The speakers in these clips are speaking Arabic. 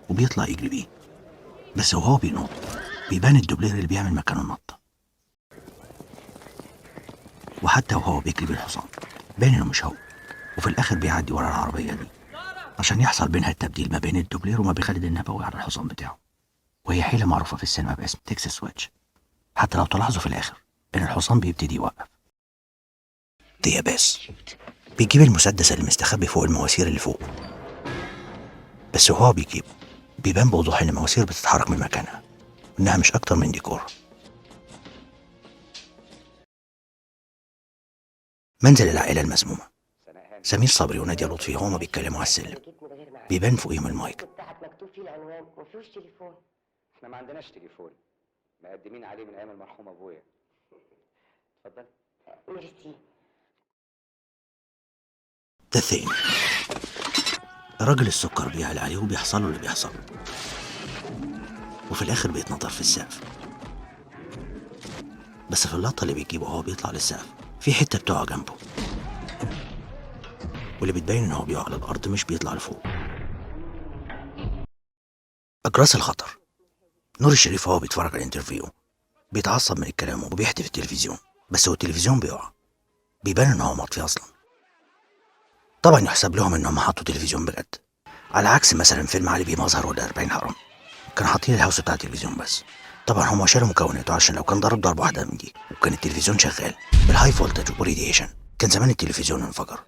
وبيطلع يجري بيه، بس وهو بينط بيبان الدوبلير اللي بيعمل مكانه النطة. وحتى وهو بيجري بالحصان باين انه مش هو، وفي الاخر بيعدي ورا العربية دي عشان يحصل بينها التبديل ما بين الدوبلير وما بين خالد النبوي على الحصان بتاعه، وهي حيلة معروفة في السينما باسم تكساس سويتش. حتى لو تلاحظوا في الآخر إن الحصان بيبتدي يوقف. دياباس بيجيب المسدس اللي مستخبي فوق المواسير اللي فوق، بس وهو بيجيبه بيبان بوضوح إن المواسير بتتحرك من مكانها، إنها مش أكتر من ديكور. منزل العائلة المسمومة، سمير صبري ونادية لطفي هما بيتكلموا على السلم، بيبان فوقيهم المايك. بتاعك مكتوب فيه العنوان ومفيهوش تليفون. احنا ما عندناش تليفون، مقدمين عليه من ايام المرحوم ابويا. اتفضل. ميرسي. ده الثاني الراجل السكر بيعلى عليه وبيحصل له اللي بيحصل، وفي الآخر بيتنطر في السقف. بس في اللقطة اللي بيجيبه وهو بيطلع للسقف في حتة بتقع جنبه، واللي بتبين إن هو بيقع على الأرض مش بيطلع لفوق. أجراس الخطر. نور الشريف وهو بيتفرج على الانترفيو بيتعصب من الكلام وبيحتف التلفزيون، بس هو التلفزيون بيقع، بيبان إن هو مطفي أصلا. طبعا يحسب لهم إنهم حطوا تلفزيون بجد، على عكس مثلا فيلم علي بيه مظهر ولا 40 حرام كانوا حاطين الهاوس بتاع التلفزيون بس. طبعا هم شالوا مكوناته عشان لو كان ضرب ضربة واحدة من دي وكان التلفزيون شغال بالهاي فولتج وريديشن كان زمان التلفزيون انفجر.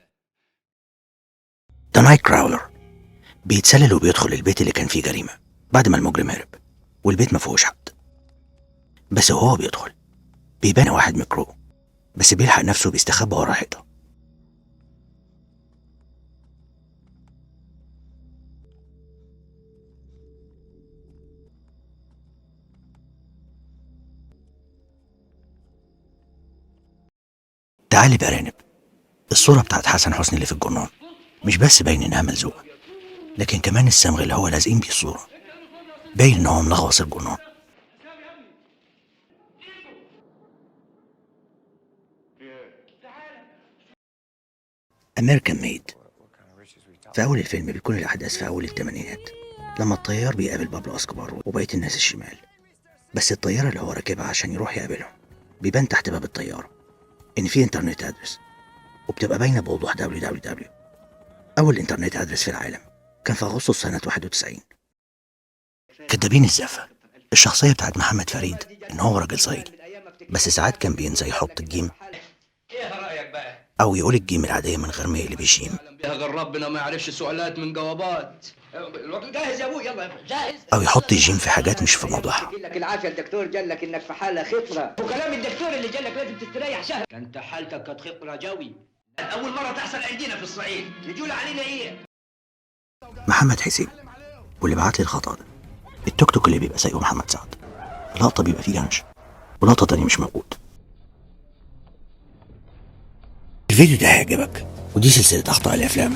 ذا نايت كراولر بيتسلل وبيدخل البيت اللي كان فيه جريمة بعد ما المجرم هرب، والبيت ما فيهوش حد، بس وهو بيدخل بيبان واحد ميكرو بس بيلحق نفسه بيستخبى ورا حيطة. تعالي بأرانب. الصورة بتاعت حسن حسني اللي في الجرنان مش بس باين انها ملزوقة، لكن كمان الصمغ اللي هو لازقين بيه الصورة باين ان هو ملغوص الجرنان. أمريكان ميد. في أول الفيلم بيكون الأحداث في أول الثمانينات لما الطيار بيقابل بابلو أسكوبار وبقية الناس الشمال، بس الطيارة اللي هو راكبها عشان يروح يقابلهم بيبان تحت باب الطيارة إن في إنترنت أدرس، وبتبقى باينة بوضوح www. أول إنترنت أدرس في العالم كان في أغسطس سنة 91. كدابين الزفة. الشخصية بتاعت محمد فريد إن هو راجل صعيدي، بس ساعات كان بينسى يحط الجيم أو يقول الجيم العادية من غير ما يقلب الجيم، بيها غير ربنا ما يعرفش سؤالات من جوابات. الوقت جاهز يا ابوي، يلا جاهز. أو يحط الجيم في حاجات مش في موضوعها. لك العافيه، الدكتور قال لك انك في حاله خطره، وكلام الدكتور اللي قال لك لازم تستريح شهر. انت حالتك كانت خطره جوي، اول مره تحصل عندنا في الصعيد، يجوا علينا ايه؟ محمد حسين واللي بعت لي الخطأ ده، التوك توك اللي بيبقى سايقه محمد سعد، لقطة بيبقى فيه جنش ولقطة تانية مش موجود. الفيديو ده هيعجبك، ودي سلسلة أخطاء الأفلام.